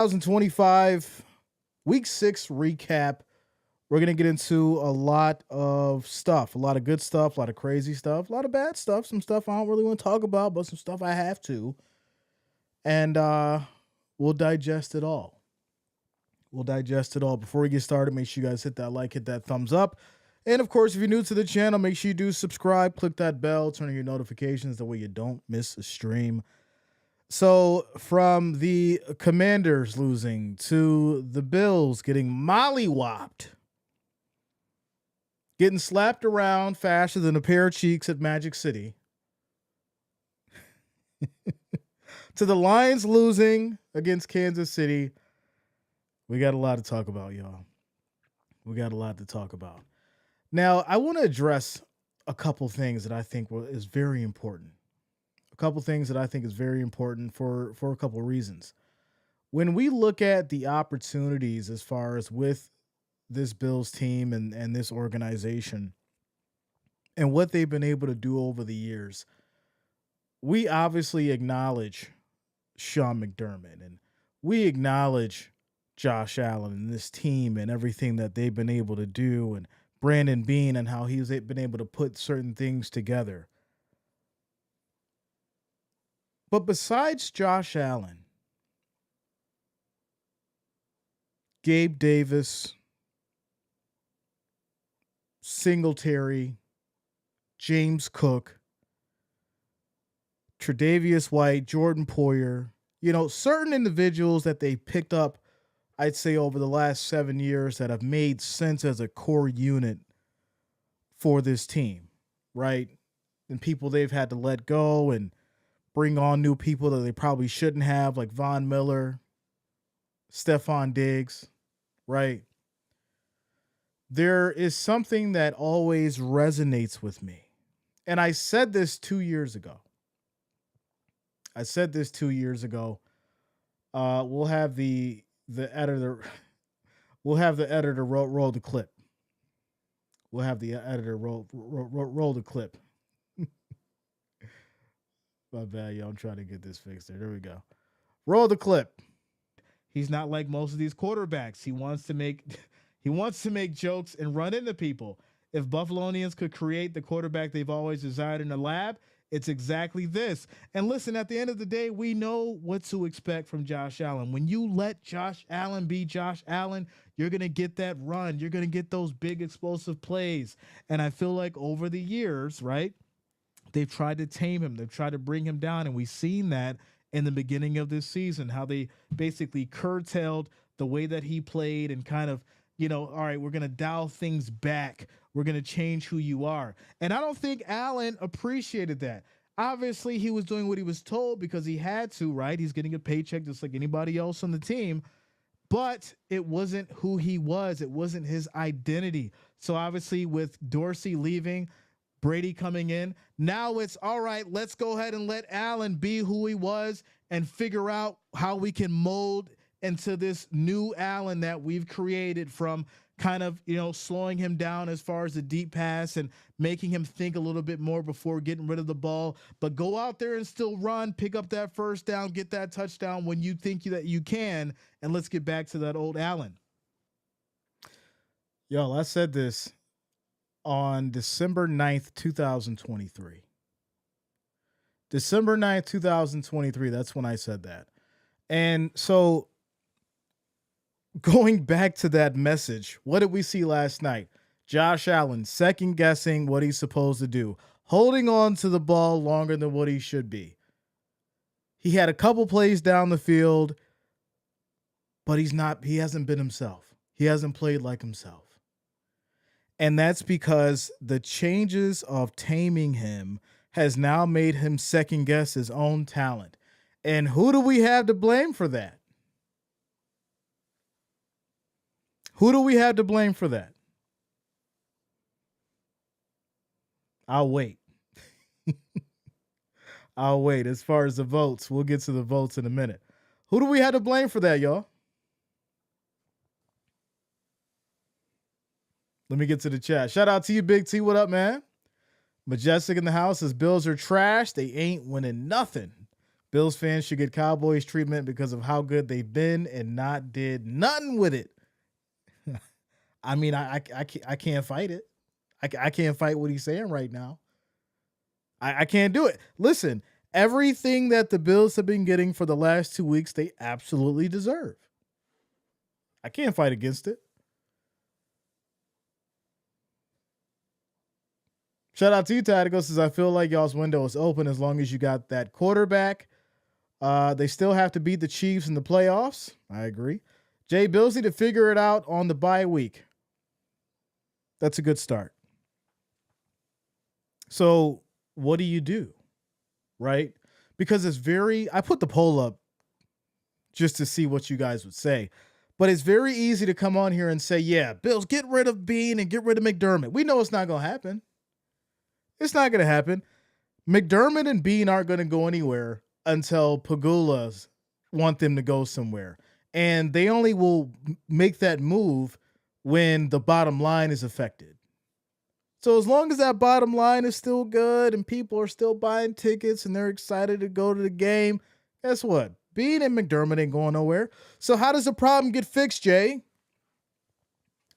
2025 week 6 recap. We're going to get into a lot of stuff, a lot of good stuff, a lot of crazy stuff, a lot of bad stuff, some stuff I don't really want to talk about, but some stuff I have to. And we'll digest it all. Before we get started, make sure you guys hit that like, hit that thumbs up. And of course, if you're new to the channel, make sure you do subscribe, click that bell, turn on your notifications. That way you don't miss a stream. So from the Commanders losing to the Bills getting mollywopped, getting slapped around faster than a pair of cheeks at Magic City, to the Lions losing against Kansas City, we got a lot to talk about, y'all. We got a lot to talk about. Now, I want to address a couple things that I think is very important. For a couple reasons. When we look at the opportunities as far as with this Bills team and this organization and what they've been able to do over the years, we obviously acknowledge Sean McDermott and we acknowledge Josh Allen and this team and everything that they've been able to do, and Brandon Beane and how he's been able to put certain things together. But besides Josh Allen, Gabe Davis, Singletary, James Cook, Tre'Davious White, Jordan Poyer, certain individuals that they picked up, I'd say over the last 7 years, that have made sense as a core unit for this team, right? And people they've had to let go and bring on new people that they probably shouldn't have, like Von Miller, Stephon Diggs, right? There is something that always resonates with me. And I said this 2 years ago. We'll have the editor roll the clip. Roll the clip. My bad, y'all. I'm trying to get this fixed there. There we go. Roll the clip. He's not like most of these quarterbacks. He wants to make jokes and run into people. If Buffalonians could create the quarterback they've always desired in the lab, it's exactly this. And listen, at the end of the day, we know what to expect from Josh Allen. When you let Josh Allen be Josh Allen, you're going to get that run. You're going to get those big explosive plays. And I feel like over the years, right, they've tried to tame him. They've tried to bring him down. And we've seen that in the beginning of this season, how they basically curtailed the way that he played and kind of, all right, we're going to dial things back. We're going to change who you are. And I don't think Allen appreciated that. Obviously, he was doing what he was told because he had to, right? He's getting a paycheck just like anybody else on the team. But it wasn't who he was. It wasn't his identity. So obviously with Dorsey leaving, Brady coming in, now it's all right, let's go ahead and let Allen be who he was and figure out how we can mold into this new Allen that we've created, from kind of, slowing him down as far as the deep pass and making him think a little bit more before getting rid of the ball, but go out there and still run, pick up that first down, get that touchdown when you think that you can. And let's get back to that old Allen. Y'all, I said this on December 9th, 2023. December 9th, 2023. That's when I said that. And so going back to that message, what did we see last night? Josh Allen second guessing what he's supposed to do, holding on to the ball longer than what he should be. He had a couple plays down the field, but he hasn't been himself. He hasn't played like himself. And that's because the changes of taming him has now made him second guess his own talent. And who do we have to blame for that? I'll wait. As far as the votes, we'll get to the votes in a minute. Who do we have to blame for that, y'all? Let me get to the chat. Shout out to you, Big T. What up, man? Majestic in the house says Bills are trash. They ain't winning nothing. Bills fans should get Cowboys treatment because of how good they've been and not did nothing with it. I mean, I can't fight it. I can't fight what he's saying right now. I can't do it. Listen, everything that the Bills have been getting for the last 2 weeks, they absolutely deserve. I can't fight against it. Shout out to you, Tactical, says I feel like y'all's window is open as long as you got that quarterback. They still have to beat the Chiefs in the playoffs. I agree. Jay, Bills need to figure it out on the bye week. That's a good start. So what do you do? Right? Because I put the poll up just to see what you guys would say. But it's very easy to come on here and say, yeah, Bills, get rid of Bean and get rid of McDermott. We know it's not going to happen. It's not going to happen. McDermott and Bean aren't going to go anywhere until Pagulas want them to go somewhere. And they only will make that move when the bottom line is affected. So as long as that bottom line is still good and people are still buying tickets and they're excited to go to the game, guess what? Bean and McDermott ain't going nowhere. So how does the problem get fixed, Jay?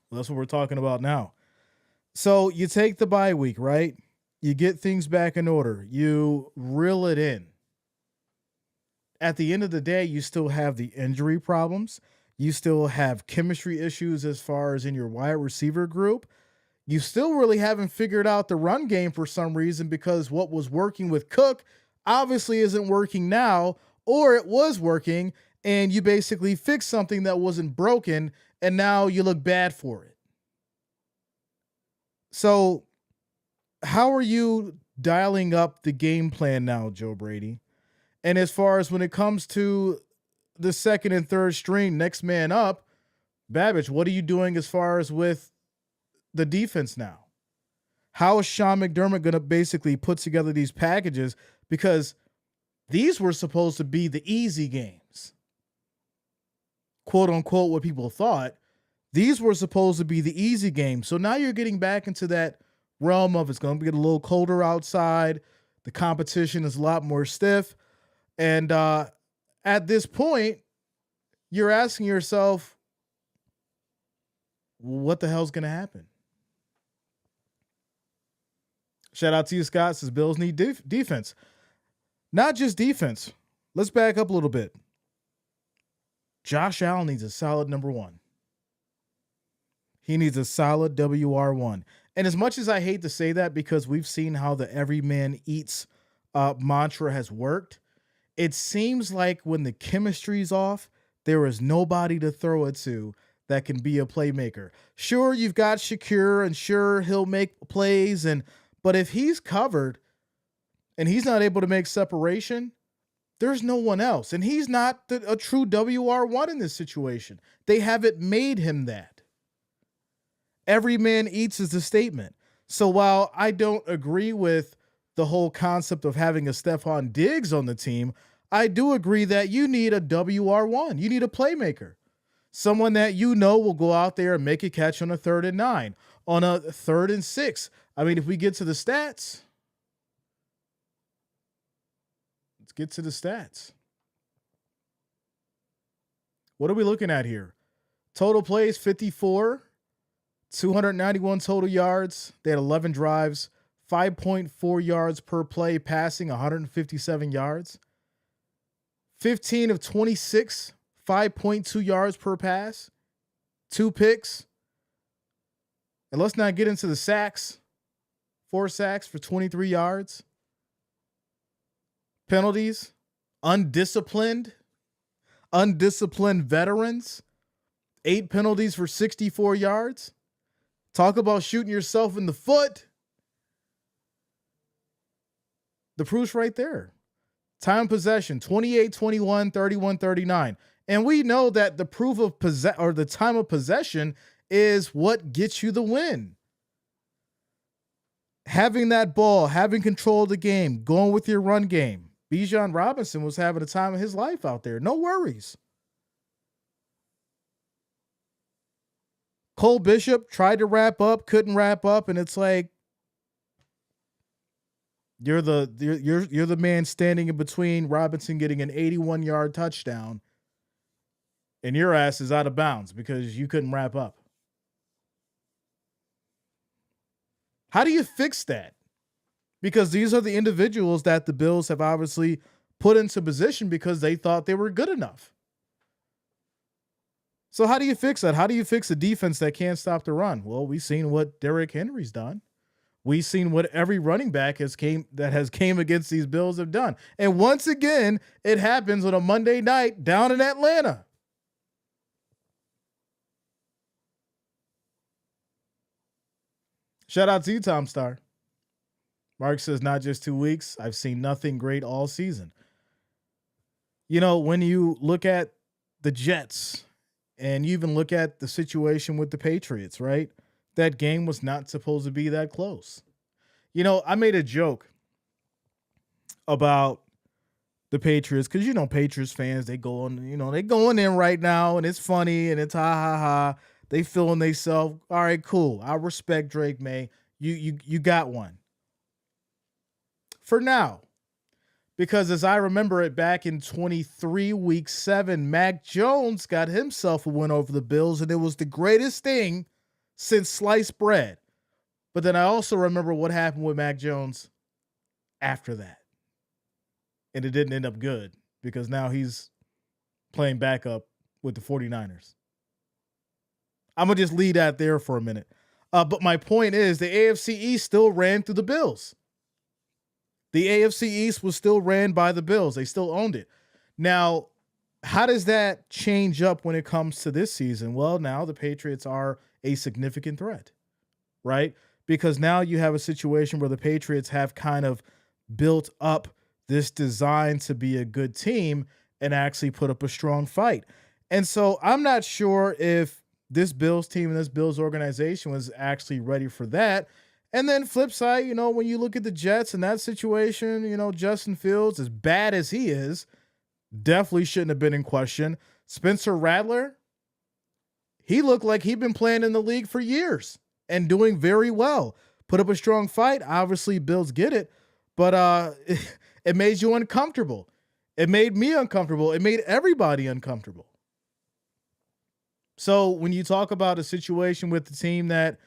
Well, that's what we're talking about now. So you take the bye week, right? You get things back in order. You reel it in. At the end of the day, you still have the injury problems. You still have chemistry issues as far as in your wide receiver group. You still really haven't figured out the run game for some reason because what was working with Cook obviously isn't working now, or it was working and you basically fixed something that wasn't broken and now you look bad for it. So how are you dialing up the game plan now, Joe Brady? And as far as when it comes to the second and third string, next man up, Babbage, what are you doing as far as with the defense now? How is Sean McDermott going to basically put together these packages? Because these were supposed to be the easy games. Quote unquote, what people thought. These were supposed to be the easy games. So now you're getting back into that realm of it's going to get a little colder outside. The competition is a lot more stiff. And at this point, you're asking yourself, what the hell's going to happen? Shout out to you, Scott. Says Bills need defense. Not just defense. Let's back up a little bit. Josh Allen needs a solid number one. He needs a solid WR1. And as much as I hate to say that because we've seen how the every man eats mantra has worked, it seems like when the chemistry's off, there is nobody to throw it to that can be a playmaker. Sure, you've got Shakir, and sure, he'll make plays, but if he's covered and he's not able to make separation, there's no one else. And he's not a true WR1 in this situation. They haven't made him that. Every man eats is the statement. So while I don't agree with the whole concept of having a Stephon Diggs on the team, I do agree that you need a WR1. You need a playmaker. Someone that you know will go out there and make a catch on a 3rd and 9, on a 3rd and 6. I mean, if we get to the stats, let's get to the stats. What are we looking at here? Total plays, 54, 291 total yards. They had 11 drives, 5.4 yards per play, passing 157 yards. 15 of 26, 5.2 yards per pass, 2 picks. And let's not get into the sacks. 4 sacks for 23 yards. Penalties, undisciplined veterans, 8 penalties for 64 yards. Talk about shooting yourself in the foot. The proof's right there. Time possession, 28-21, 31-39. And we know that the proof of the time of possession is what gets you the win. Having that ball, having control of the game, going with your run game. Bijan Robinson was having a time of his life out there. No worries. Cole Bishop tried to wrap up, couldn't wrap up, and it's like, You're the man standing in between Robinson getting an 81-yard touchdown, and your ass is out of bounds because you couldn't wrap up. How do you fix that? Because these are the individuals that the Bills have obviously put into position because they thought they were good enough. So how do you fix that? How do you fix a defense that can't stop the run? Well, we've seen what Derrick Henry's done. We've seen what every running back has came against these Bills have done. And once again, it happens on a Monday night down in Atlanta. Shout out to you, Tom Starr. Mark says, not just 2 weeks. I've seen nothing great all season. You know, when you look at the Jets and you even look at the situation with the Patriots, right? That game was not supposed to be that close. You know, I made a joke about the Patriots because, you know, Patriots fans, they going in right now and it's funny and it's ha ha ha. They feeling themselves. All right, cool. I respect Drake May. You got one. For now. Because as I remember it back in 23 week 7, Mac Jones got himself a win over the Bills, and it was the greatest thing since sliced bread. But then I also remember what happened with Mac Jones after that. And it didn't end up good because now he's playing backup with the 49ers. I'm going to just leave that there for a minute. But my point is the AFC East still ran through the Bills. The AFC East was still ran by the Bills. They still owned it. Now, how does that change up when it comes to this season? Well, now the Patriots are a significant threat, right? Because now you have a situation where the Patriots have kind of built up this design to be a good team and actually put up a strong fight. And so I'm not sure if this Bills team and this Bills organization was actually ready for that. And then flip side, you know, when you look at the Jets in that situation, you know, Justin Fields, as bad as he is, definitely shouldn't have been in question. Spencer Rattler, he looked like he'd been playing in the league for years and doing very well. Put up a strong fight. Obviously, Bills get it, but it made you uncomfortable. It made me uncomfortable. It made everybody uncomfortable. So when you talk about a situation with the team that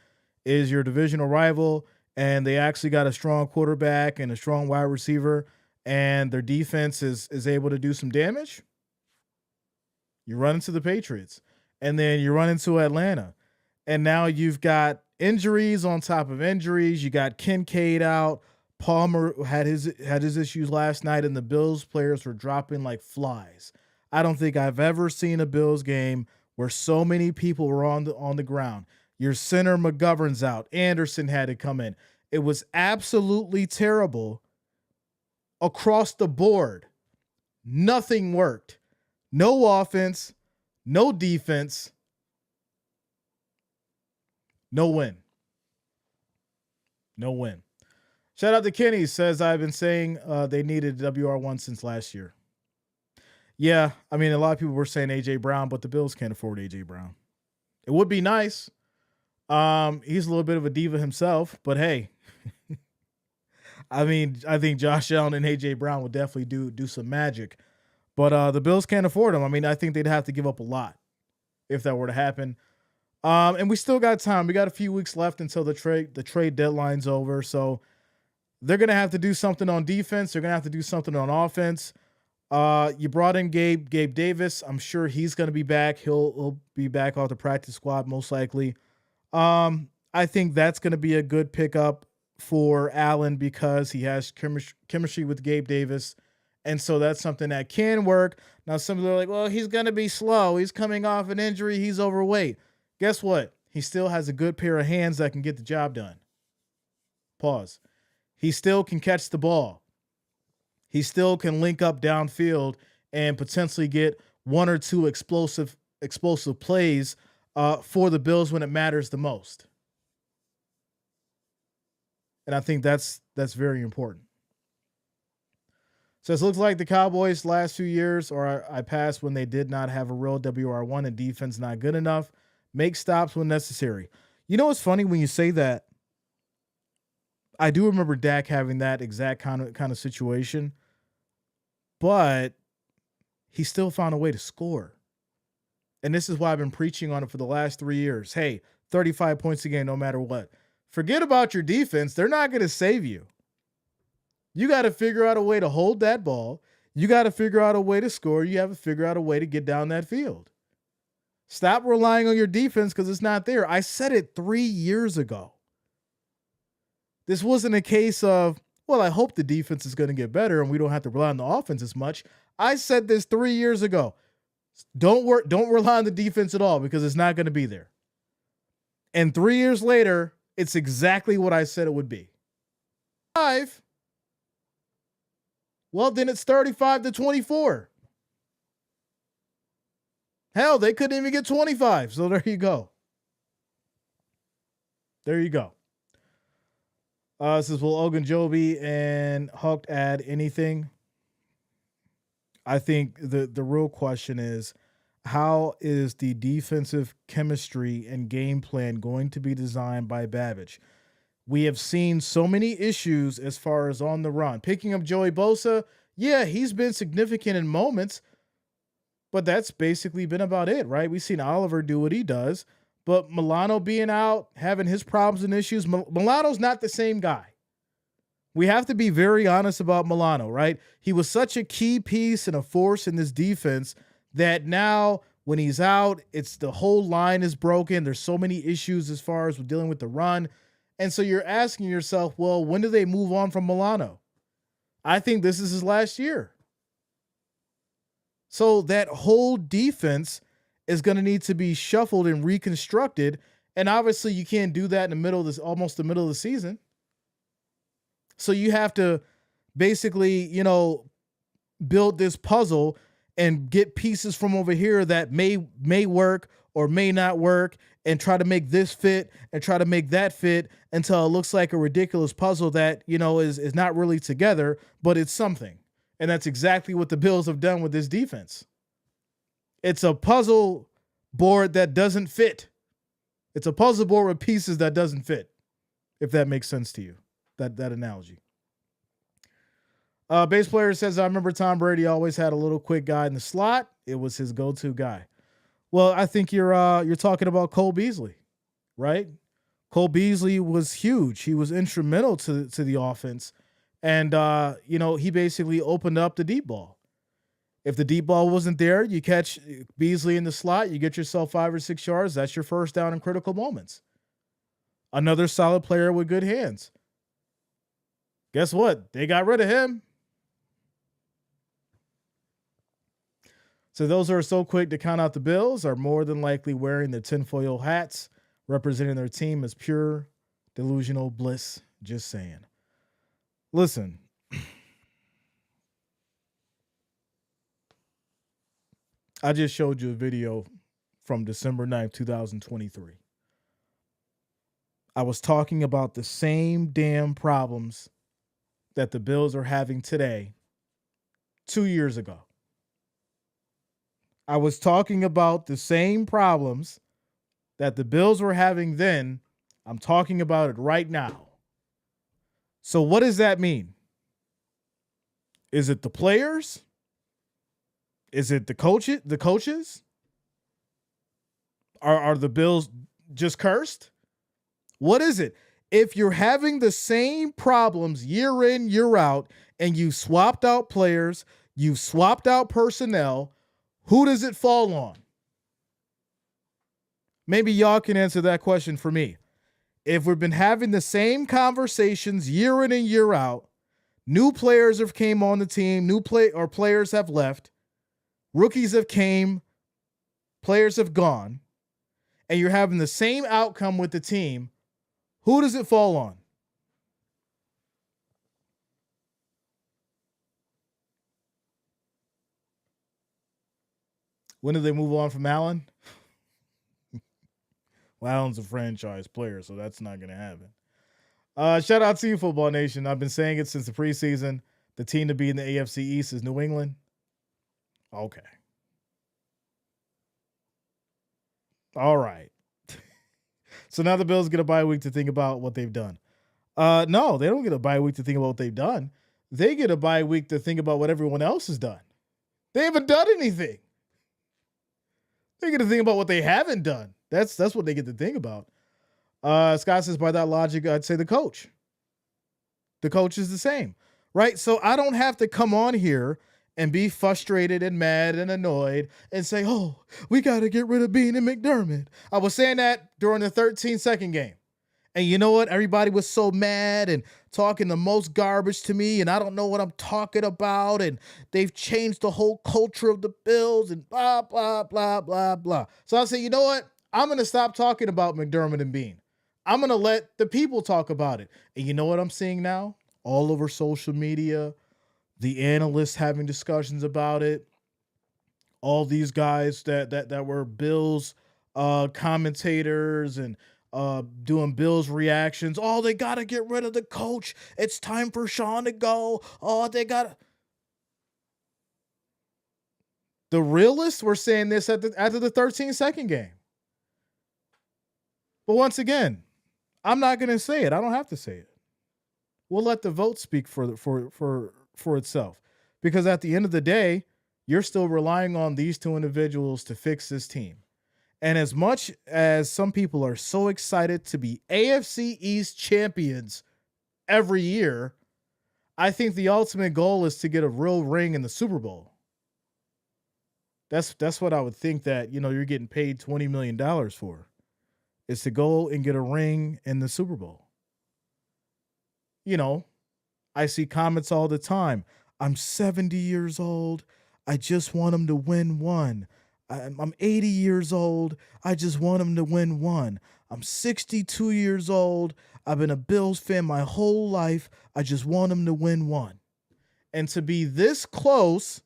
is your divisional rival, and they actually got a strong quarterback and a strong wide receiver, and their defense is able to do some damage, you run into the Patriots. And then you run into Atlanta. And now you've got injuries on top of injuries. You got Kincaid out. Palmer had his issues last night, and the Bills players were dropping like flies. I don't think I've ever seen a Bills game where so many people were on the ground. Your center McGovern's out. Anderson had to come in. It was absolutely terrible across the board. Nothing worked. No offense, no defense, no win. No win. Shout out to Kenny, says I've been saying they needed WR1 since last year. Yeah, I mean, a lot of people were saying A.J. Brown, but the Bills can't afford A.J. Brown. It would be nice. He's a little bit of a diva himself, but hey, I mean, I think Josh Allen and A.J. Brown would definitely do some magic, but the Bills can't afford him. I mean, I think they'd have to give up a lot if that were to happen. And we still got time. We got a few weeks left until the trade deadline's over, so they're gonna have to do something on defense. They're gonna have to do something on offense. You brought in Gabe Davis. I'm sure he's gonna be back. He'll be back off the practice squad most likely. I think that's going to be a good pickup for Allen because he has chemistry with Gabe Davis. And so that's something that can work. Now, some people are like, well, he's going to be slow. He's coming off an injury. He's overweight. Guess what? He still has a good pair of hands that can get the job done. Pause. He still can catch the ball. He still can link up downfield and potentially get one or two explosive plays for the Bills when it matters the most. And I think that's very important. So it looks like the Cowboys last few years, or I passed when they did not have a real WR1 and defense not good enough. Make stops when necessary. You know what's funny when you say that? I do remember Dak having that exact kind of situation, but he still found a way to score. And this is why I've been preaching on it for the last 3 years. Hey, 35 points a game no matter what. Forget about your defense. They're not going to save you. You got to figure out a way to hold that ball. You got to figure out a way to score. You have to figure out a way to get down that field. Stop relying on your defense because it's not there. I said it 3 years ago. This wasn't a case of, well, I hope the defense is going to get better and we don't have to rely on the offense as much. I said this 3 years ago. Don't rely on the defense at all because it's not going to be there. And 3 years later, it's exactly what I said it would be. 5. Well, then it's 35-24. Hell, they couldn't even get 25. So there you go. There you go. Says, will Ogunjobi and Huck add anything? I think the real question is, how is the defensive chemistry and game plan going to be designed by Babbage? We have seen so many issues as far as on the run. Picking up Joey Bosa, yeah, he's been significant in moments, but that's basically been about it, right? We've seen Oliver do what he does, but Milano being out, having his problems and issues, Milano's not the same guy. We have to be very honest about Milano, right? He was such a key piece and a force in this defense that now when he's out, it's the whole line is broken. There's so many issues as far as dealing with the run. And so you're asking yourself, well, when do they move on from Milano? I think this is his last year. So that whole defense is going to need to be shuffled and reconstructed. And obviously you can't do that in the middle of this, almost the middle of the season. So you have to basically, build this puzzle and get pieces from over here that may work or may not work and try to make this fit and try to make that fit until it looks like a ridiculous puzzle that, is not really together, but it's something. And that's exactly what the Bills have done with this defense. It's a puzzle board that doesn't fit. It's a puzzle board with pieces that doesn't fit, if that makes sense to you, that analogy. Base player says, I remember Tom Brady always had a little quick guy in the slot. It was his go-to guy. Well, I think you're talking about Cole Beasley, right? Cole Beasley was huge. He was instrumental to the offense. And, he basically opened up the deep ball. If the deep ball wasn't there, you catch Beasley in the slot, you get yourself 5 or 6 yards. That's your first down in critical moments. Another solid player with good hands. Guess what? They got rid of him. So those who are so quick to count out the Bills are more than likely wearing their tinfoil hats, representing their team as pure delusional bliss. Just saying. Listen. I just showed you a video from December 9th, 2023. I was talking about the same damn problems that the Bills are having today 2 years ago. I was talking about the same problems that the Bills were having then. I'm talking about it right now. So what does that mean? Is it the players? Is it the coaches? Are the Bills just cursed? What is it? If you're having the same problems year in, year out, and you swapped out players, you swapped out personnel, who does it fall on? Maybe y'all can answer that question for me. If we've been having the same conversations year in and year out, new players have came on the team, players have left, rookies have came, players have gone, and you're having the same outcome with the team, who does it fall on? When do they move on from Allen? Well, Allen's a franchise player, so that's not going to happen. Shout out to you, Football Nation. I've been saying it since the preseason. The team to be in the AFC East is New England. Okay. All right. So now the Bills get a bye week to think about what they've done. No, they don't get a bye week to think about what they've done. They get a bye week to think about what everyone else has done. They haven't done anything. They get to think about what they haven't done. That's what they get to think about. Scott says, by that logic, I'd say the coach. The coach is the same, right? So I don't have to come on here and be frustrated and mad and annoyed and say, oh, we got to get rid of Bean and McDermott. I was saying that during the 13-second game. And you know what? Everybody was so mad and talking the most garbage to me, and I don't know what I'm talking about, and they've changed the whole culture of the Bills and blah, blah, blah, blah, blah. So I say, you know what? I'm going to stop talking about McDermott and Bean. I'm going to let the people talk about it. And you know what I'm seeing now? All over social media, the analysts having discussions about it, all these guys that were Bills commentators and doing Bills reactions. Oh, they got to get rid of the coach. It's time for Sean to go. Oh, they got the realists were saying this after the 13-second game. But once again, I'm not going to say it. I don't have to say it. We'll let the vote speak for itself. Because at the end of the day, you're still relying on these two individuals to fix this team. And as much as some people are so excited to be AFC East champions every year, I think the ultimate goal is to get a real ring in the Super Bowl. That's what I would think that, you're getting paid $20 million for, is to go and get a ring in the Super Bowl. I see comments all the time. I'm 70 years old. I just want him to win one. I'm 80 years old. I just want him to win one. I'm 62 years old. I've been a Bills fan my whole life. I just want him to win one. And to be this close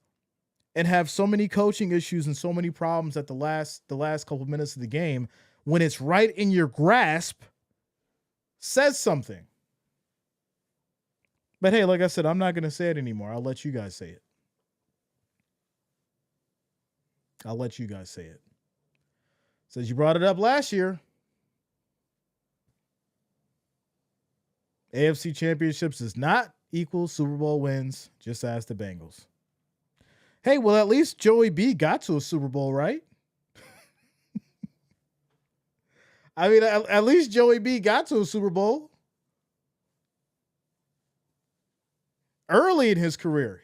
and have so many coaching issues and so many problems at the last couple of minutes of the game, when it's right in your grasp, says something. But hey, like I said, I'm not going to say it anymore. I'll let you guys say it. Says you brought it up last year. AFC championships does not equal Super Bowl wins, just ask the Bengals. Hey, well, at least Joey B got to a Super Bowl, right? I mean, at least Joey B got to a Super Bowl early in his career.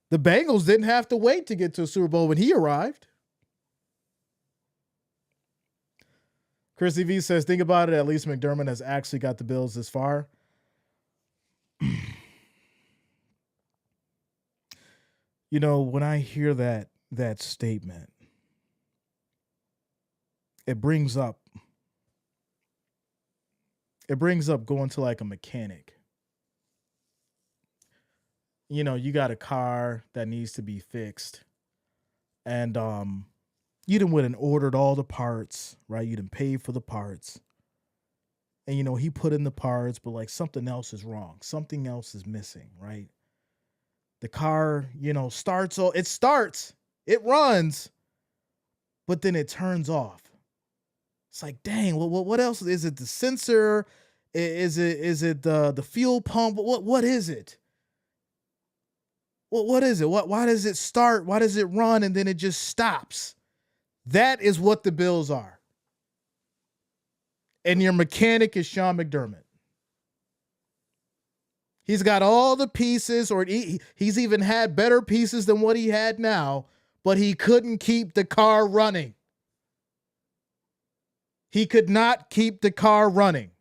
The Bengals didn't have to wait to get to a Super Bowl when he arrived. Chrissy V says, think about it. At least McDermott has actually got the Bills this far. When I hear that statement, it brings up going to like a mechanic. You got a car that needs to be fixed, and you done went and ordered all the parts, right? You done paid for the parts, and he put in the parts, but like something else is wrong, something else is missing, right? The car, starts, it runs, but then it turns off. It's like, dang, what else? Is it the sensor? Is it the fuel pump? What is it? What is it? Why does it start? Why does it run and then it just stops? That is what the Bills are. And your mechanic is Sean McDermott. He's got all the pieces, or he's even had better pieces than what he had now, but he couldn't keep the car running. He could not keep the car running.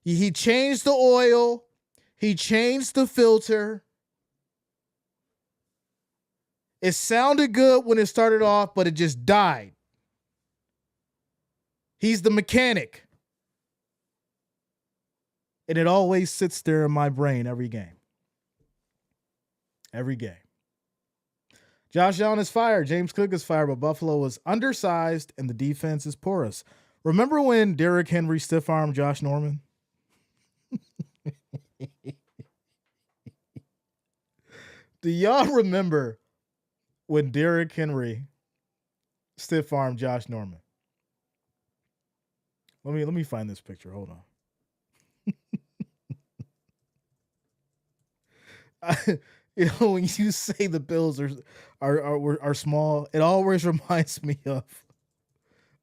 He changed the oil. He changed the filter. It sounded good when it started off, but it just died. He's the mechanic. And it always sits there in my brain every game. Every game. Josh Allen is fired. James Cook is fired, but Buffalo was undersized and the defense is porous. Remember when Derrick Henry stiff-armed Josh Norman? Do y'all remember when Derrick Henry stiff-armed Josh Norman? Let me find this picture. Hold on. When you say the Bills are small, it always reminds me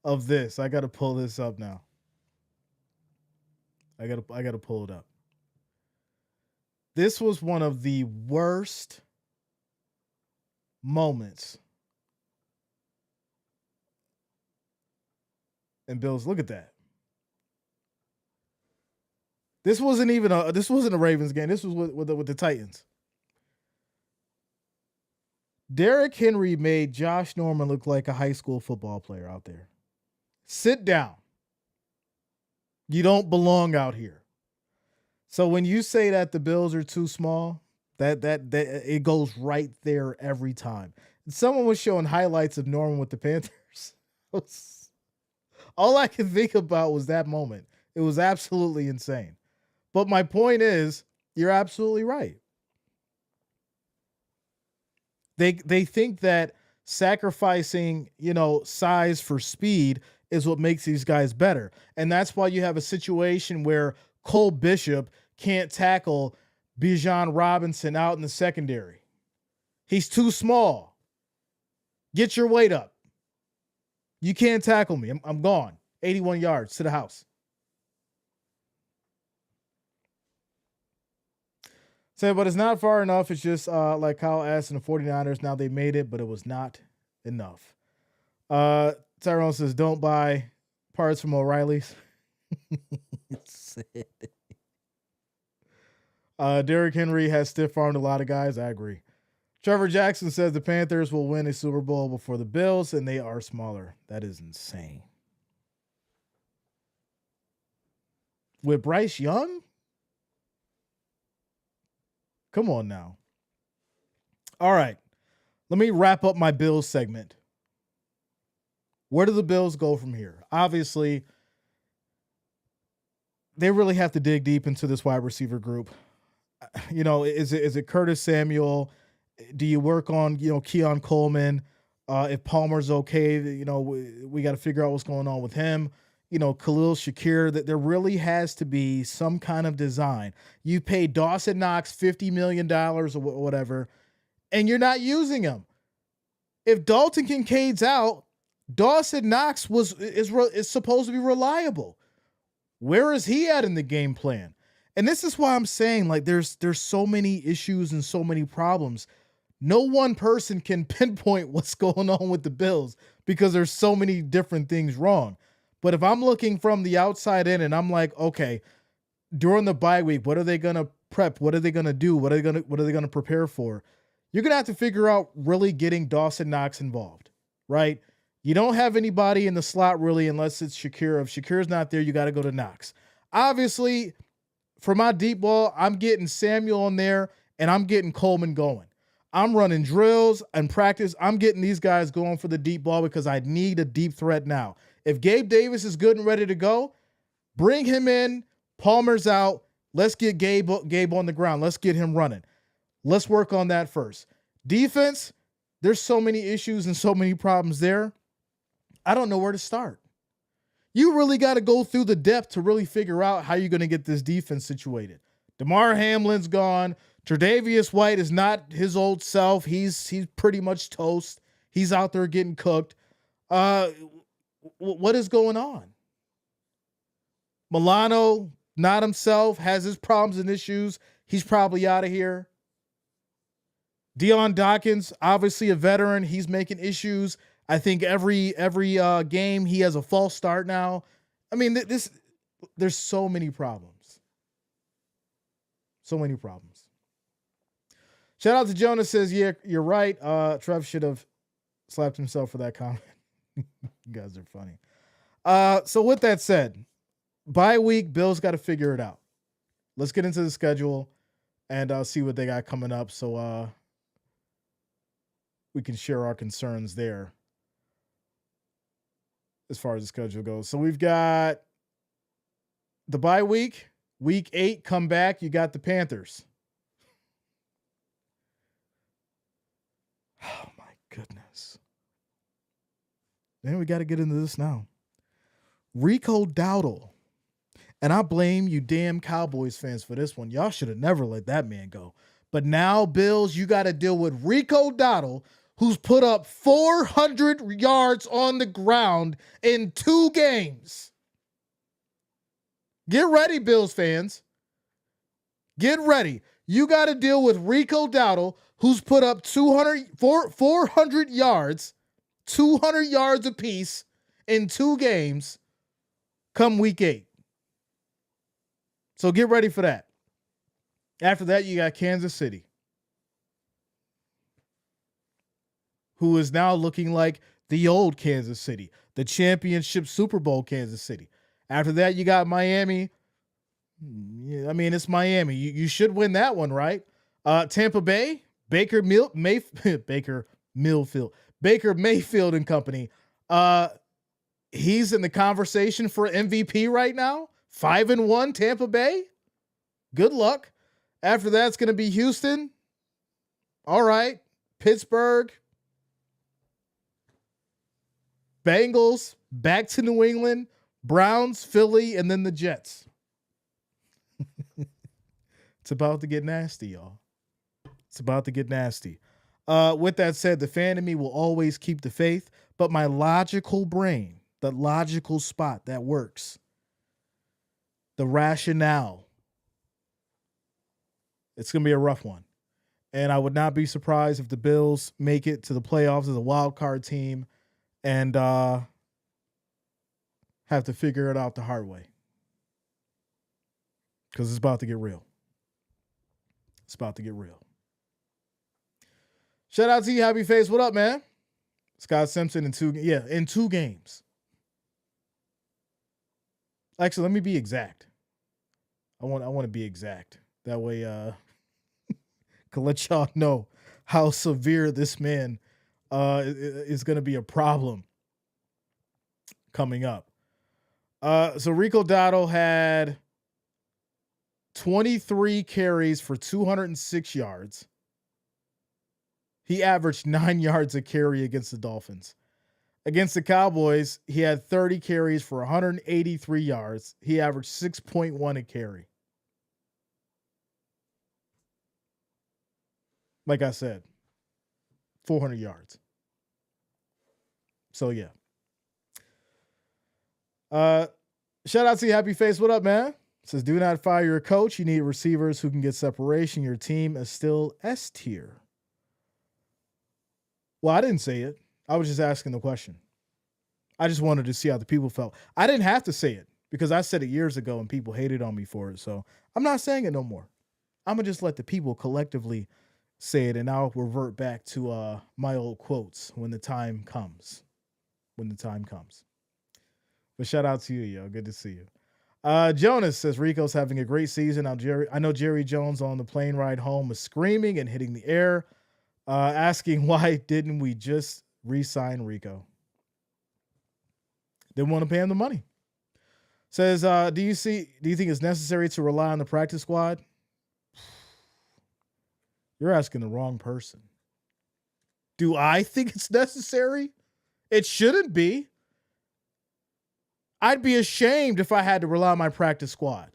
of this. I got to pull this up now. I got to pull it up. This was one of the worst moments. And Bills, look at that. This wasn't a Ravens game. This was with the Titans. Derrick Henry made Josh Norman look like a high school football player out there. Sit down. You don't belong out here. So when you say that the Bills are too small, that it goes right there every time. Someone was showing highlights of Norman with the Panthers. All I could think about was that moment. It was absolutely insane. But my point is, you're absolutely right. They think that sacrificing, size for speed is what makes these guys better. And that's why you have a situation where Cole Bishop can't tackle Bijan Robinson out in the secondary. He's too small. Get your weight up. You can't tackle me. I'm gone. 81 yards to the house. So, but it's not far enough. It's just like Kyle asked in the 49ers. Now they made it, but it was not enough. Tyrone says, don't buy parts from O'Reilly's. Derrick Henry has stiff-armed a lot of guys. I agree. Trevor Jackson says the Panthers will win a Super Bowl before the Bills, and they are smaller. That is insane. With Bryce Young? Come on now. All right. Let me wrap up my Bills segment. Where do the Bills go from here? Obviously, they really have to dig deep into this wide receiver group. Is it Curtis Samuel? Do you work on, Keon Coleman? If Palmer's okay, we got to figure out what's going on with him. Khalil Shakir, that there really has to be some kind of design. You pay Dawson Knox $50 million or whatever, and you're not using him. If Dalton Kincaid's out, Dawson Knox is supposed to be reliable. Where is he at in the game plan? And this is why I'm saying, like, there's so many issues and so many problems. No one person can pinpoint what's going on with the Bills because there's so many different things wrong. But if I'm looking from the outside in and I'm like, okay, during the bye week, what are they going to prep? What are they going to do? What are they going to prepare for? You're going to have to figure out really getting Dawson Knox involved, right? You don't have anybody in the slot really unless it's Shakir. If Shakir's not there, you got to go to Knox. Obviously, for my deep ball, I'm getting Samuel in there and I'm getting Coleman going. I'm running drills and practice. I'm getting these guys going for the deep ball because I need a deep threat now. If Gabe Davis is good and ready to go, bring him in. Palmer's out. Let's get Gabe on the ground. Let's get him running. Let's work on that first. Defense, there's so many issues and so many problems there. I don't know where to start. You really got to go through the depth to really figure out how you're going to get this defense situated. DeMar Hamlin's gone. Tre'Davious White is not his old self. He's pretty much toast. He's out there getting cooked. What is going on? Milano, not himself, has his problems and issues. He's probably out of here. Deion Dawkins, obviously a veteran. He's making issues. I think every game he has a false start now. I mean, there's so many problems. So many problems. Shout out to Jonah, says, yeah, you're right. Trev should have slapped himself for that comment. You guys are funny. So with that said, bye week, Bills got to figure it out. Let's get into the schedule and see what they got coming up so we can share our concerns there as far as the schedule goes. So we've got the bye week, week 8, come back. You got the Panthers. Oh, my goodness. Man, we got to get into this now. Rico Dowdle. And I blame you damn Cowboys fans for this one. Y'all should have never let that man go. But now, Bills, you got to deal with Rico Dowdle, who's put up 400 yards on the ground in 2 games. Get ready, Bills fans. Get ready. You got to deal with Rico Dowdle, who's put up 400 yards, 200 yards apiece in 2 games come week 8. So get ready for that. After that, you got Kansas City, who is now looking like the old Kansas City, the championship Super Bowl Kansas City. After that, you got Miami. I mean, it's Miami. You should win that one, right? Tampa Bay, Baker Mayfield and company. He's in the conversation for MVP right now. 5-1 Tampa Bay. Good luck. After that, it's going to be Houston. All right. Pittsburgh. Bengals. Back to New England. Browns, Philly, and then the Jets. It's about to get nasty, y'all. It's about to get nasty. With that said, the fan in me will always keep the faith, but my logical brain, the logical spot that works, the rationale, it's going to be a rough one. And I would not be surprised if the Bills make it to the playoffs as a wild card team and have to figure it out the hard way. Because it's about to get real. It's about to get real. Shout out to you, Happy Face. What up, man? Scott Simpson in 2 games. Actually, let me be exact. I want to be exact. That way, can let y'all know how severe this man is going to be a problem coming up. So Rico Dowdle had 23 carries for 206 yards. He averaged 9 yards a carry against the Dolphins. Against the Cowboys, he had 30 carries for 183 yards. He averaged 6.1 a carry. Like I said, 400 yards. So, yeah. Shout out to you, Happy Face. What up, man? It says, do not fire your coach. You need receivers who can get separation. Your team is still S tier. Well, I didn't say it. I was just asking the question. I just wanted to see how the people felt. I didn't have to say it because I said it years ago and people hated on me for it. So I'm not saying it no more. I'm going to just let the people collectively say it, and I'll revert back to my old quotes when the time comes. When the time comes. But shout out to you, yo. Good to see you. Jonas says Rico's having a great season. I know Jerry Jones on the plane ride home was screaming and hitting the air, asking why didn't we just re-sign Rico? Didn't want to pay him the money. Says, do you think it's necessary to rely on the practice squad? You're asking the wrong person. Do I think it's necessary? It shouldn't be. I'd be ashamed if I had to rely on my practice squad,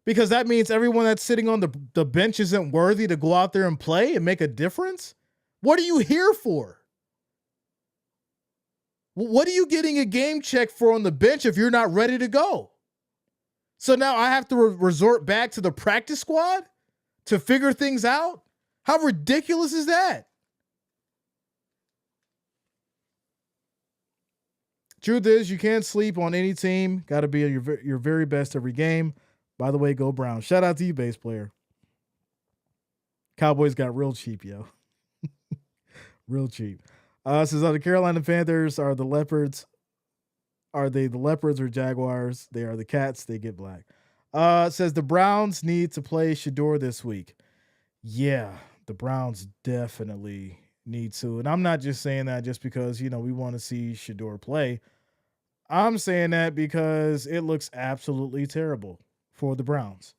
because that means everyone that's sitting on the bench isn't worthy to go out there and play and make a difference. What are you here for? What are you getting a game check for on the bench if you're not ready to go? So now I have to resort back to the practice squad to figure things out? How ridiculous is that? Truth is, you can't sleep on any team. Got to be your very best every game. By the way, go Browns. Shout out to you, bass player. Cowboys got real cheap, yo. Real cheap. Says, the Carolina Panthers are the leopards. Are they the leopards or jaguars? They are the cats. They get black. Says the Browns need to play Shador this week. Yeah, the Browns definitely need to. And I'm not just saying that just because, we want to see Shador play. I'm saying that because it looks absolutely terrible for the Browns.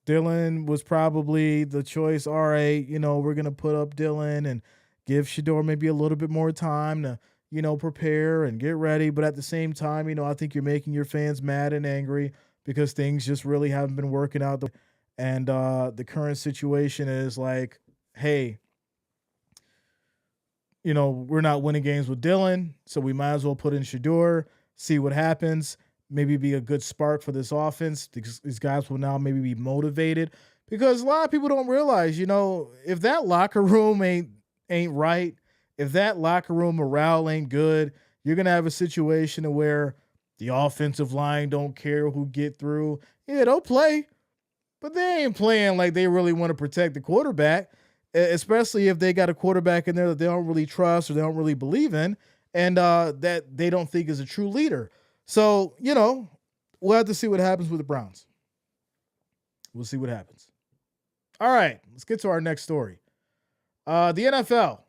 Dylan was probably the choice. All right, we're going to put up Dylan and give Shador maybe a little bit more time to, prepare and get ready. But at the same time, I think you're making your fans mad and angry because things just really haven't been working out. And the current situation is like, hey, we're not winning games with Dylan, so we might as well put in Shador, see what happens, maybe be a good spark for this offense. These guys will now maybe be motivated because a lot of people don't realize, if that locker room ain't right, if that locker room morale ain't good, you're gonna have a situation where the offensive line don't care who get through. Yeah, they'll play, but they ain't playing like they really want to protect the quarterback, especially if they got a quarterback in there that they don't really trust or they don't really believe in, and that they don't think is a true leader. So, we'll have to see what happens with the Browns. We'll see what happens. All right, let's get to our next story. The NFL.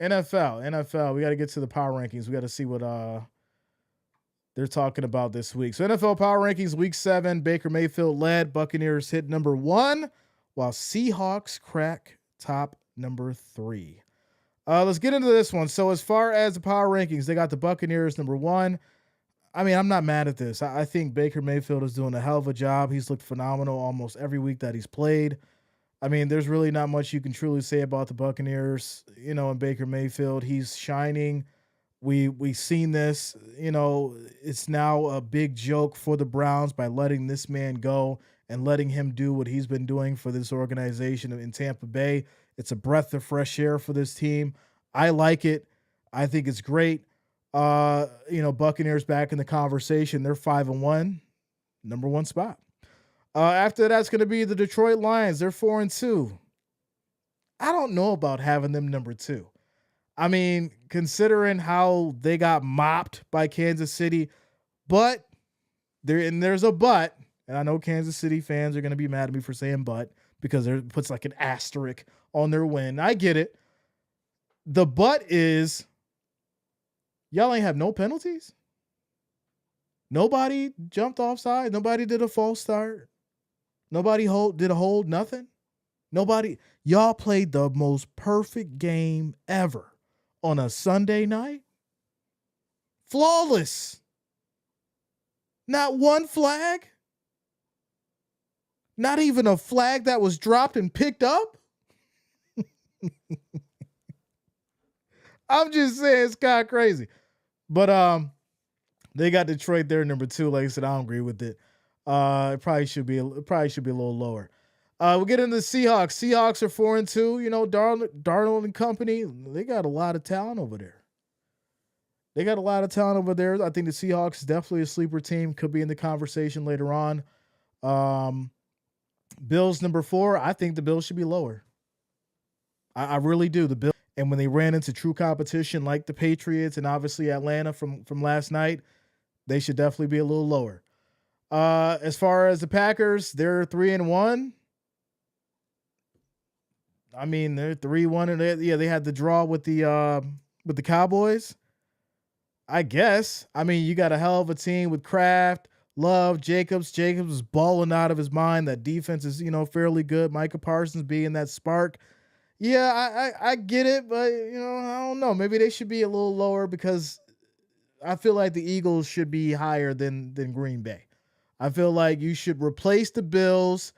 NFL. We got to get to the power rankings. We got to see what they're talking about this week. So NFL Power Rankings Week 7, Baker Mayfield led. Buccaneers hit number 1, while Seahawks crack top number 3. Let's get into this one. So as far as the Power Rankings, they got the Buccaneers number 1. I mean, I'm not mad at this. I think Baker Mayfield is doing a hell of a job. He's looked phenomenal almost every week that he's played. I mean, there's really not much you can truly say about the Buccaneers, and Baker Mayfield. He's shining. We've seen this, it's now a big joke for the Browns by letting this man go and letting him do what he's been doing for this organization in Tampa Bay. It's a breath of fresh air for this team. I like it. I think it's great. Buccaneers back in the conversation. They're 5-1, number 1 spot. After that's going to be the Detroit Lions. They're 4-2. I don't know about having them number 2. I mean, considering how they got mopped by Kansas City, but there's a but, and I know Kansas City fans are going to be mad at me for saying but because it puts like an asterisk on their win. I get it. The but is y'all ain't have no penalties. Nobody jumped offside. Nobody did a false start. Nobody did a hold, nothing. Nobody. Y'all played the most perfect game ever. On a Sunday night? Flawless. Not one flag? Not even a flag that was dropped and picked up? I'm just saying it's kind of crazy. But they got Detroit there number 2. Like I said, I don't agree with it. It probably should be a little lower. We'll get into the Seahawks. Seahawks are 4-2. Darnold and company, they got a lot of talent over there. I think the Seahawks is definitely a sleeper team. Could be in the conversation later on. Bills number 4. I think the Bills should be lower. I really do. The Bills, and when they ran into true competition like the Patriots and obviously Atlanta from last night, they should definitely be a little lower. As far as the Packers, they're 3-1. I mean, they're 3-1, and they had the draw with the Cowboys. I guess. I mean, you got a hell of a team with Kraft, Love, Jacobs. Jacobs is balling out of his mind. That defense is, fairly good. Micah Parsons being that spark. Yeah, I get it, but I don't know. Maybe they should be a little lower because I feel like the Eagles should be higher than Green Bay. I feel like you should replace the Bills,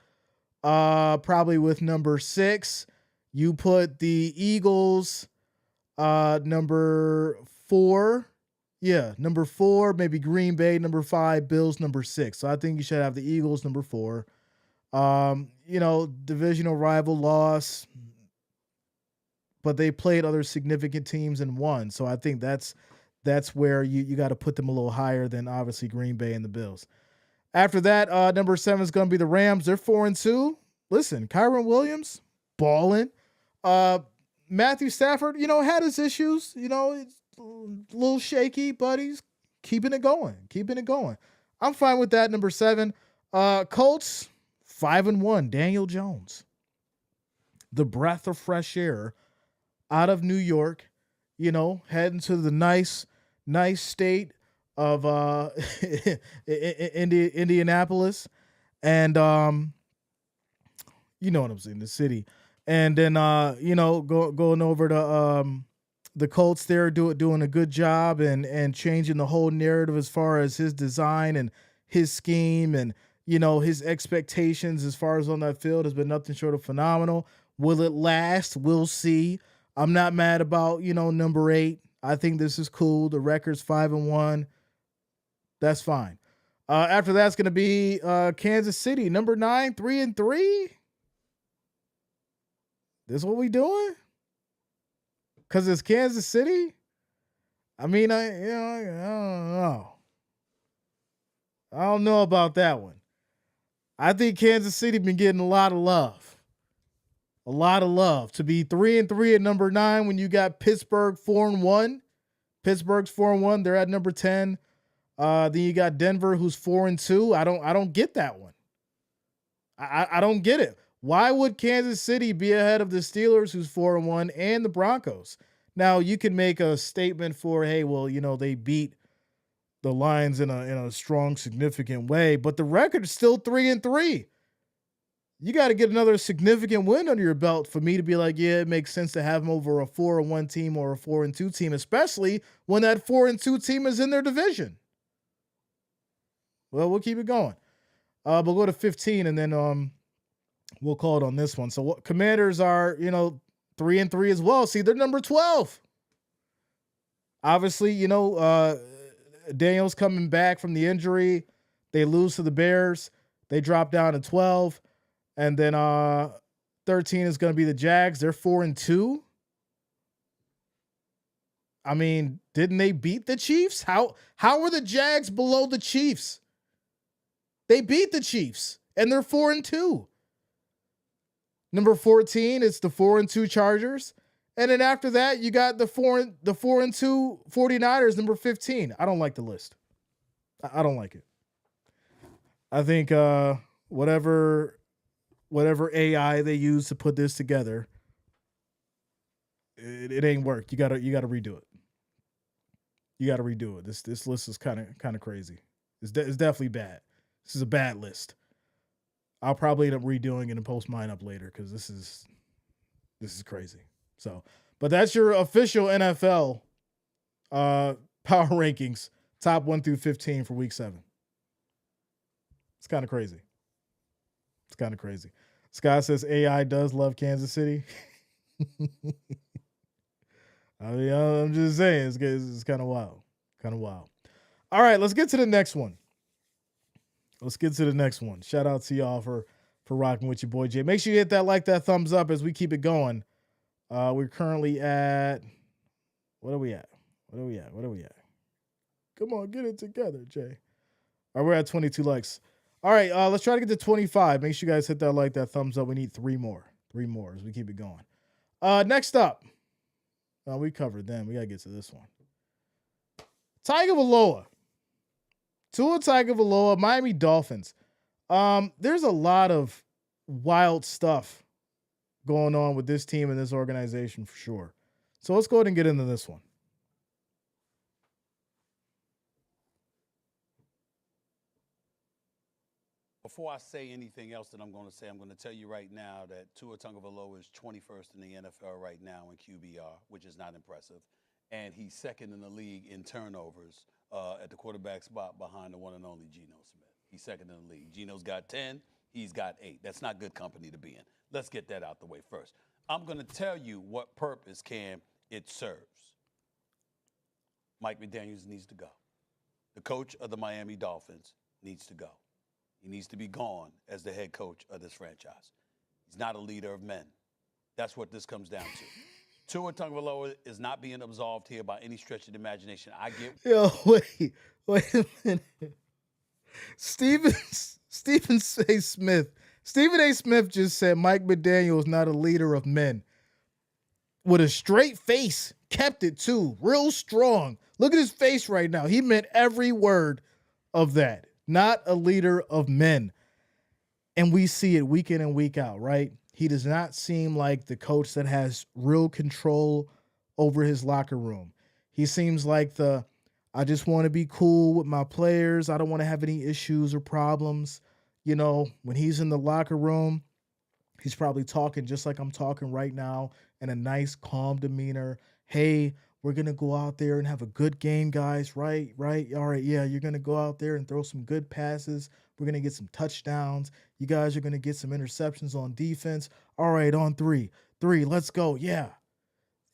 probably with number 6. You put the Eagles number 4. Yeah, number 4, maybe Green Bay number 5, Bills number 6. So I think you should have the Eagles number 4. Divisional rival loss, but they played other significant teams and won. So I think that's where you got to put them a little higher than obviously Green Bay and the Bills. After that, number 7 is going to be the Rams. They're 4-2. Listen, Kyron Williams, balling. Matthew Stafford, had his issues. It's a little shaky, but he's keeping it going. I'm fine with that. Number 7. Colts, 5-1. Daniel Jones. The breath of fresh air out of New York, heading to the nice state of Indianapolis, and you know what I'm saying, the city, and then going over to the Colts there, doing a good job and changing the whole narrative as far as his design and his scheme and His expectations as far as on that field has been nothing short of phenomenal. Will it last? We'll see. I'm not mad about, number 8. I think this is cool. The record's 5-1. That's fine. After that's going to be Kansas City, number 9, 3-3. This is what we doing? Because it's Kansas City? I mean, I don't know. I don't know about that one. I think Kansas City been getting a lot of love. A lot of love. To be 3-3 at number 9 when you got Pittsburgh 4-1. Pittsburgh's 4-1. They're at number 10. Then you got Denver, who's 4-2. I don't get that one. I don't get it. Why would Kansas City be ahead of the Steelers, who's 4-1, and the Broncos? Now you can make a statement for, hey, well, they beat the Lions in a strong, significant way, but the record is still 3-3. You got to get another significant win under your belt for me to be like, yeah, it makes sense to have them over a 4-1 team or a 4-2 team, especially when that 4-2 team is in their division. Well, we'll keep it going. We'll go to 15 and then we'll call it on this one. So what Commanders are, 3-3 as well. See, they're number 12. Obviously, Daniel's coming back from the injury. They lose to the Bears. They drop down to 12. And then 13 is going to be the Jags. They're 4-2. I mean, didn't they beat the Chiefs? How are the Jags below the Chiefs? They beat the Chiefs, and they're 4-2. Number 14 is the 4-2 Chargers. And then after that, you got the 4-2 49ers, number 15. I don't like the list. I don't like it. I think whatever AI they use to put this together, it ain't work. You gotta redo it. You gotta redo it. This list is kind of crazy. It's definitely bad. This is a bad list. I'll probably end up redoing it and post mine up later because this is crazy. So, but that's your official NFL power rankings, top 1 through 15 for week 7. It's kind of crazy. It's kind of crazy. Scott says AI does love Kansas City. I mean, I'm just saying, it's kind of wild. Kind of wild. All right, let's get to the next one. Shout out to y'all for rocking with your boy Jay. Make sure you hit that thumbs up as we keep it going. We're currently at, what are we at? Come on, get it together, Jay. All right, we're at 22 likes. All right, let's try to get to 25. Make sure you guys hit that thumbs up. We need 3 more as we keep it going. Next up, we covered them. We got to get to this one. Tagovailoa. Tua Tagovailoa, Miami Dolphins. There's a lot of wild stuff going on with this team and this organization for sure. So let's go ahead and get into this one. Before I say anything else that I'm going to say, I'm going to tell you right now that Tua Tagovailoa is 21st in the NFL right now in QBR, which is not impressive. And he's second in the league in turnovers at the quarterback spot behind the one and only Geno Smith. He's second in the league. Geno's got 10. He's got 8. That's not good company to be in. Let's get that out the way first. I'm going to tell you what purpose, Cam, it serves. Mike McDaniel needs to go. The coach of the Miami Dolphins needs to go. He needs to be gone as the head coach of this franchise. He's not a leader of men. That's what this comes down to. Tua Tagovailoa is not being absolved here by any stretch of the imagination. I get. Yo, wait a minute. Stephen A. Smith just said Mike McDaniel is not a leader of men. With a straight face, kept it too, real strong. Look at his face right now. He meant every word of that. Not a leader of men. And we see it week in and week out, right? He does not seem like the coach that has real control over his locker room. He seems like I just want to be cool with my players. I don't want to have any issues or problems. When he's in the locker room, he's probably talking just like I'm talking right now in a nice, calm demeanor. Hey, we're going to go out there and have a good game, guys. Right. All right. Yeah. You're going to go out there and throw some good passes. We're going to get some touchdowns. You guys are going to get some interceptions on defense. All right. On three. Let's go. Yeah.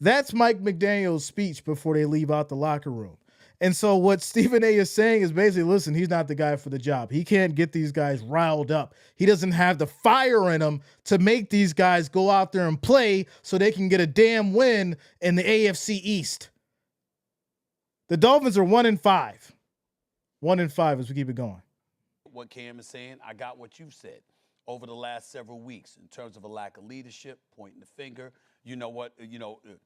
That's Mike McDaniel's speech before they leave out the locker room. And so what Stephen A is saying is basically, listen, he's not the guy for the job. He can't get these guys riled up. He doesn't have the fire in him to make these guys go out there and play so they can get a damn win in the AFC East. The Dolphins are 1-5. 1-5 as we keep it going. What Cam is saying, I got what you said over the last several weeks in terms of a lack of leadership, pointing the finger,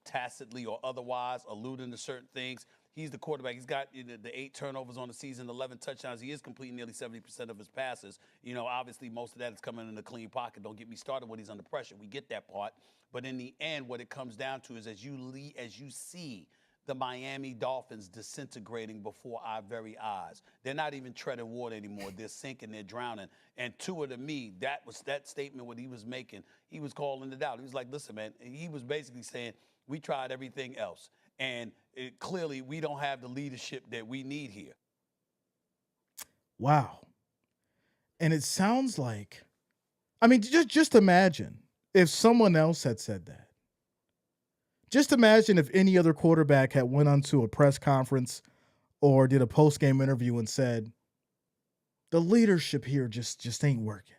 tacitly or otherwise alluding to certain things. He's the quarterback. He's got the 8 turnovers on the season, 11 touchdowns. He is completing nearly 70% of his passes. Obviously most of that is coming in a clean pocket. Don't get me started when he's under pressure. We get that part. But in the end, what it comes down to is as you see the Miami Dolphins disintegrating before our very eyes. They're not even treading water anymore. They're sinking, they're drowning. And Tua, to me, that statement what he was making, he was calling it out. He was like, listen, man, he was basically saying, we tried everything else. And clearly we don't have the leadership that we need here. Wow. And it sounds like, I mean, just imagine if someone else had said that. Just imagine if any other quarterback had went onto a press conference or did a post-game interview and said, the leadership here just ain't working.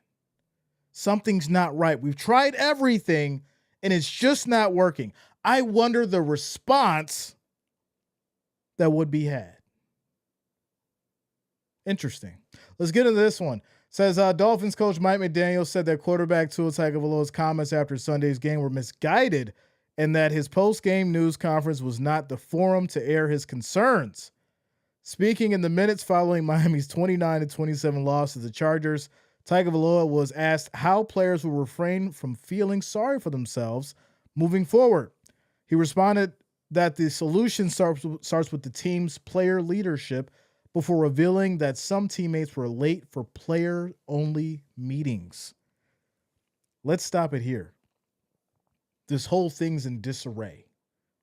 Something's not right. We've tried everything and it's just not working. I wonder the response that would be had. Interesting. Let's get into this one. Says Dolphins coach Mike McDaniel said that quarterback Tua Tagovailoa's comments after Sunday's game were misguided and that his post-game news conference was not the forum to air his concerns. Speaking in the minutes following Miami's 29-27 loss to the Chargers, Tagovailoa was asked how players will refrain from feeling sorry for themselves moving forward. He responded that the solution starts with the team's player leadership before revealing that some teammates were late for player-only meetings. Let's stop it here. This whole thing's in disarray,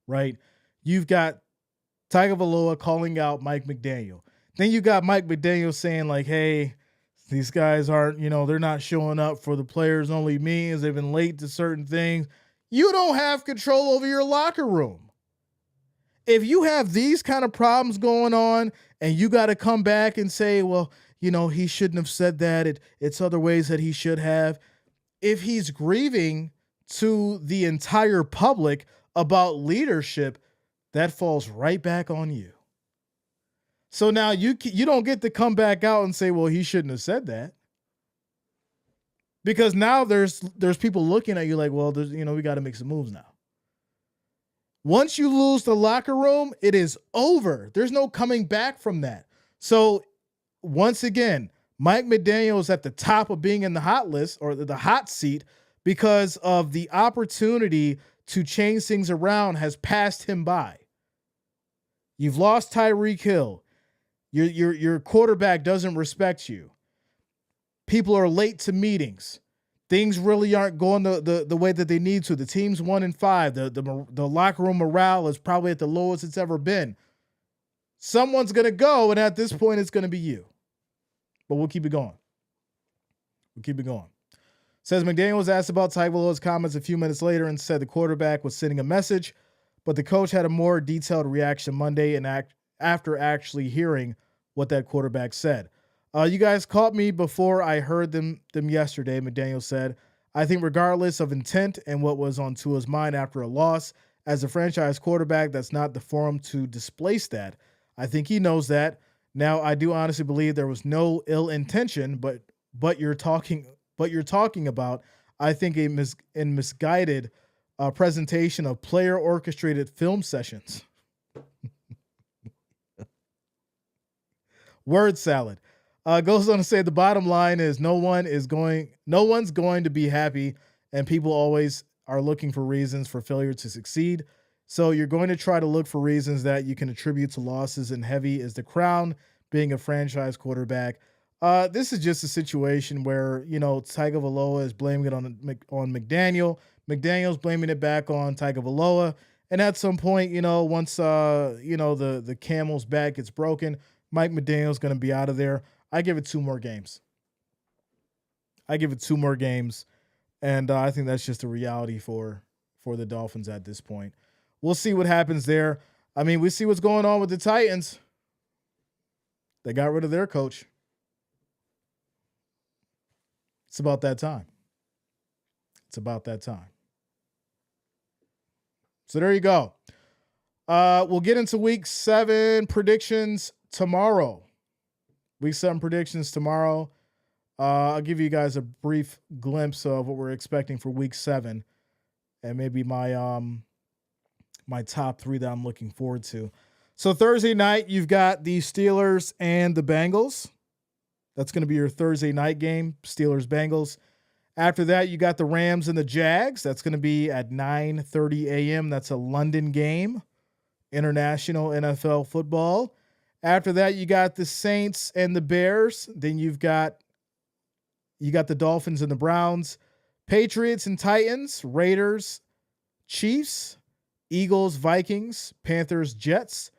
right? You've got Tagovailoa calling out Mike McDaniel. Then you got Mike McDaniel saying like, hey, these guys aren't, they're not showing up for the players only meetings. They've been late to certain things. You don't have control over your locker room. If you have these kind of problems going on and you got to come back and say, well, he shouldn't have said that. It's other ways that he should have. If he's grieving to the entire public about leadership, that falls right back on you. So now you don't get to come back out and say, well, he shouldn't have said that. Because now there's people looking at you like, well, we got to make some moves now. Once you lose the locker room, it is over. There's no coming back from that. So once again, Mike McDaniel is at the top of being in the hot list or the hot seat because of the opportunity to change things around has passed him by. You've lost Tyreek Hill. Your quarterback doesn't respect you. People are late to meetings. Things really aren't going the way that they need to. The team's 1-5. The locker room morale is probably at the lowest it's ever been. Someone's going to go, and at this point, it's going to be you. But we'll keep it going. Says McDaniel was asked about Tagovailoa's comments a few minutes later and said the quarterback was sending a message, but the coach had a more detailed reaction Monday and after actually hearing what that quarterback said. You guys caught me before I heard them yesterday, McDaniel said. I think regardless of intent and what was on Tua's mind after a loss, as a franchise quarterback, that's not the forum to displace that. I think he knows that. Now, I do honestly believe there was no ill intention, but you're talking about, I think, a misguided presentation of player orchestrated film sessions. Word salad. Goes on to say the bottom line is no one's going to be happy, and people always are looking for reasons for failure to succeed. So you're going to try to look for reasons that you can attribute to losses, and heavy is the crown being a franchise quarterback. This is just a situation where, Tagovailoa is blaming it on McDaniel. McDaniel's blaming it back on Tagovailoa. And at some point, once the camel's back gets broken, Mike McDaniel's going to be out of there. I give it 2 more games. And I think that's just a reality for the Dolphins at this point. We'll see what happens there. I mean, we see what's going on with the Titans. They got rid of their coach. It's about that time. So there you go. We'll get into week 7 predictions tomorrow. I'll give you guys a brief glimpse of what we're expecting for week 7 and maybe my top 3 that I'm looking forward to. So Thursday night, you've got the Steelers and the Bengals. That's going to be your Thursday night game, Steelers-Bengals. After that, you got the Rams and the Jags. That's going to be at 9:30 a.m. That's a London game, international NFL football. After that, you got the Saints and the Bears. Then you got the Dolphins and the Browns, Patriots and Titans, Raiders, Chiefs, Eagles, Vikings, Panthers, Jets,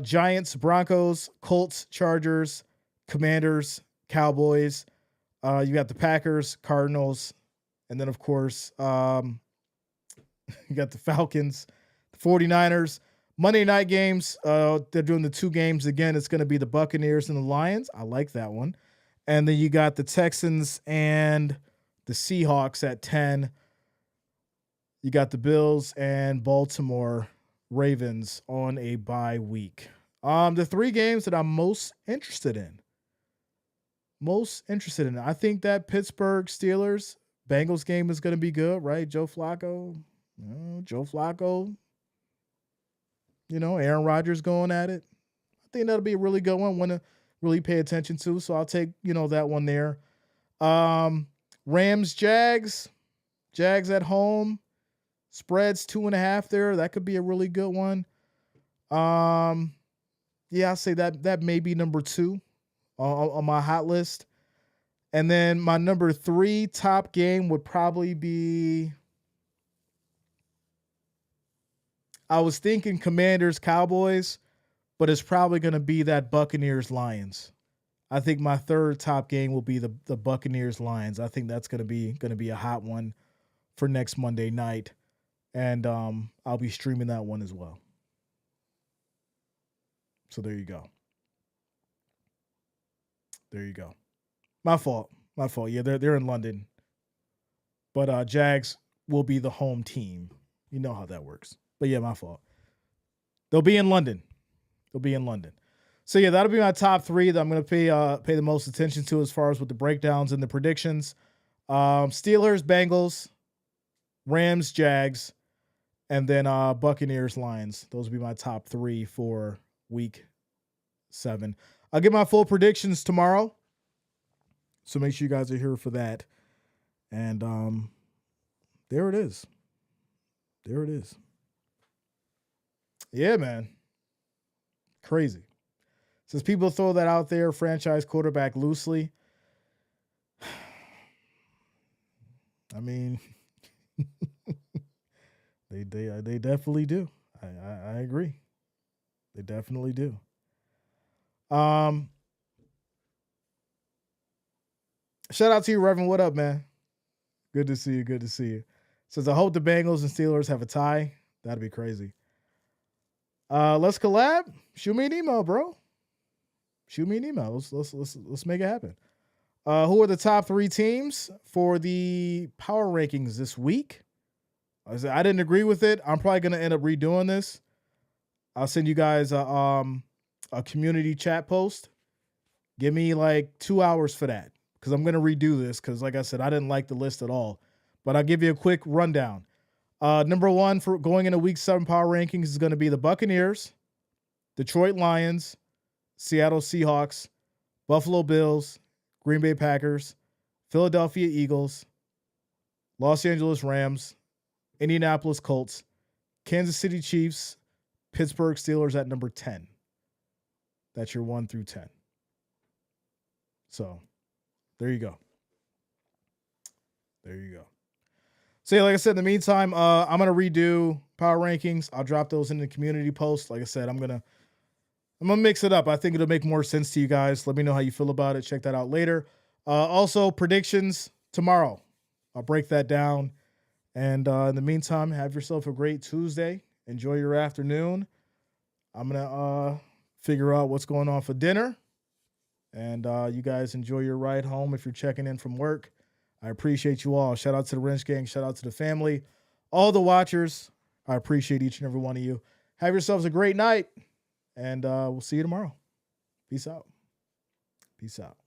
Giants, Broncos, Colts, Chargers, Commanders, Cowboys. You got the Packers, Cardinals, and then, of course, you got the Falcons, the 49ers. Monday night games, they're doing the 2 games again. It's going to be the Buccaneers and the Lions. I like that one. And then you got the Texans and the Seahawks at 10. You got the Bills and Baltimore Ravens on a bye week. The 3 games that I'm most interested in. I think that Pittsburgh Steelers Bengals game is going to be good, right? Joe Flacco. Aaron Rodgers going at it. I think that'll be a really good one to really pay attention to. So I'll take, that one there. Rams, Jags at home. Spreads 2.5 there. That could be a really good one. I'll say that may be number 2 on my hot list. And then my number 3 top game would probably be, I was thinking Commanders, Cowboys, but it's probably going to be that Buccaneers, Lions. I think my 3rd top game will be the Buccaneers, Lions. I think that's going to be a hot one for next Monday night. And I'll be streaming that one as well. So there you go. My fault. Yeah, they're in London. But Jags will be the home team. You know how that works. But yeah, my fault. They'll be in London. So yeah, that'll be my top 3 that I'm going to pay the most attention to as far as with the breakdowns and the predictions. Steelers, Bengals, Rams, Jags, and then Buccaneers, Lions. Those will be my top 3 for week 7. I'll get my full predictions tomorrow. So make sure you guys are here for that. And there it is. Yeah, man. Crazy. Since people throw that out there, franchise quarterback loosely. I mean, they definitely do. I agree. They definitely do. Shout out to you, Reverend. What up, man? Good to see you. Says, I hope the Bengals and Steelers have a tie. That'd be crazy. Let's collab. Shoot me an email, bro. Let's make it happen. Who are the top 3 teams for the power rankings this week? I didn't agree with it. I'm probably going to end up redoing this. I'll send you guys a community chat post. Give me like 2 hours for that because I'm going to redo this because, like I said, I didn't like the list at all. But I'll give you a quick rundown. Number 1 for going into week 7 power rankings is going to be the Buccaneers, Detroit Lions, Seattle Seahawks, Buffalo Bills, Green Bay Packers, Philadelphia Eagles, Los Angeles Rams, Indianapolis Colts, Kansas City Chiefs, Pittsburgh Steelers at number 10. That's your 1 through 10. So there you go. So yeah, like I said, in the meantime, I'm gonna redo power rankings. I'll drop those in the community post. Like I said, I'm gonna mix it up. I think it'll make more sense to you guys. Let me know how you feel about it. Check that out later. Also, predictions tomorrow. I'll break that down. And in the meantime, have yourself a great Tuesday. Enjoy your afternoon. I'm gonna figure out what's going on for dinner. And you guys enjoy your ride home if you're checking in from work. I appreciate you all. Shout out to the Wrench Gang. Shout out to the family. All the watchers. I appreciate each and every one of you. Have yourselves a great night. And we'll see you tomorrow. Peace out. Peace out.